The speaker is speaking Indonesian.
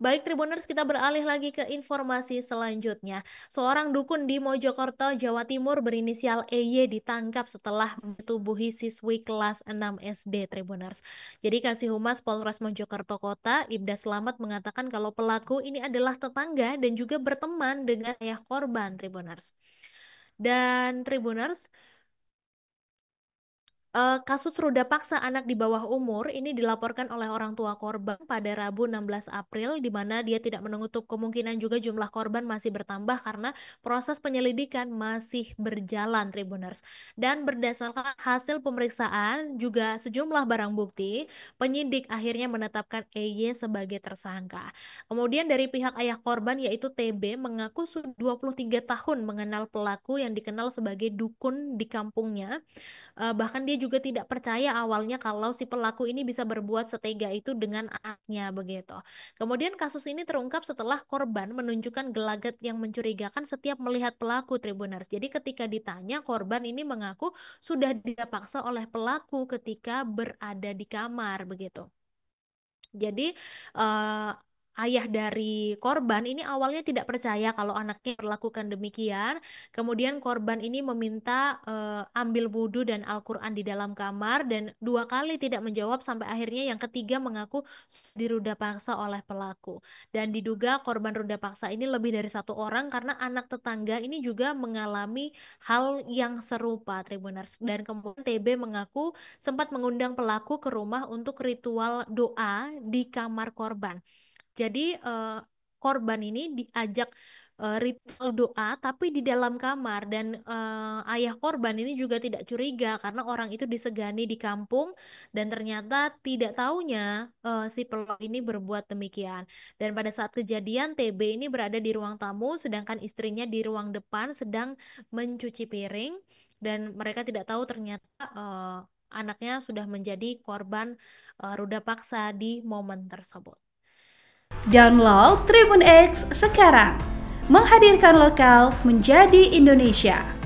Baik Tribuners, kita beralih lagi ke informasi selanjutnya. Seorang dukun di Mojokerto, Jawa Timur berinisial EY ditangkap setelah mentubuhi siswi kelas 6 SD Tribuners. Jadi Kasih Humas Polres Mojokerto Kota, Ibda Slamet mengatakan kalau pelaku ini adalah tetangga dan juga berteman dengan ayah korban Tribuners. Dan Tribuners, kasus ruda paksa anak di bawah umur ini dilaporkan oleh orang tua korban pada Rabu 16 April, di mana dia tidak menutup kemungkinan juga jumlah korban masih bertambah karena proses penyelidikan masih berjalan, Tribuners. Dan berdasarkan hasil pemeriksaan juga sejumlah barang bukti, penyidik akhirnya menetapkan EY sebagai tersangka. Kemudian dari pihak ayah korban yaitu TB mengaku sudah 23 tahun mengenal pelaku yang dikenal sebagai dukun di kampungnya. Bahkan dia juga tidak percaya awalnya kalau si pelaku ini bisa berbuat setega itu dengan anaknya begitu. Kemudian kasus ini terungkap setelah korban menunjukkan gelagat yang mencurigakan setiap melihat pelaku Tribuners. Jadi ketika ditanya, korban ini mengaku sudah dipaksa oleh pelaku ketika berada di kamar begitu. Jadi eh, ayah dari korban ini awalnya tidak percaya kalau anaknya melakukan demikian. Kemudian korban ini meminta ambil wudhu dan Al-Quran di dalam kamar dan dua kali tidak menjawab sampai akhirnya yang ketiga mengaku diruda paksa oleh pelaku. Dan diduga korban ruda paksa ini lebih dari satu orang karena anak tetangga ini juga mengalami hal yang serupa Tribuners. Dan kemudian TB mengaku sempat mengundang pelaku ke rumah untuk ritual doa di kamar korban. Jadi korban ini diajak ritual doa tapi di dalam kamar dan ayah korban ini juga tidak curiga karena orang itu disegani di kampung dan ternyata tidak taunya si pelaku ini berbuat demikian. Dan pada saat kejadian TB ini berada di ruang tamu sedangkan istrinya di ruang depan sedang mencuci piring dan mereka tidak tahu ternyata anaknya sudah menjadi korban ruda paksa di momen tersebut. Download Tribun X sekarang, menghadirkan lokal menjadi Indonesia.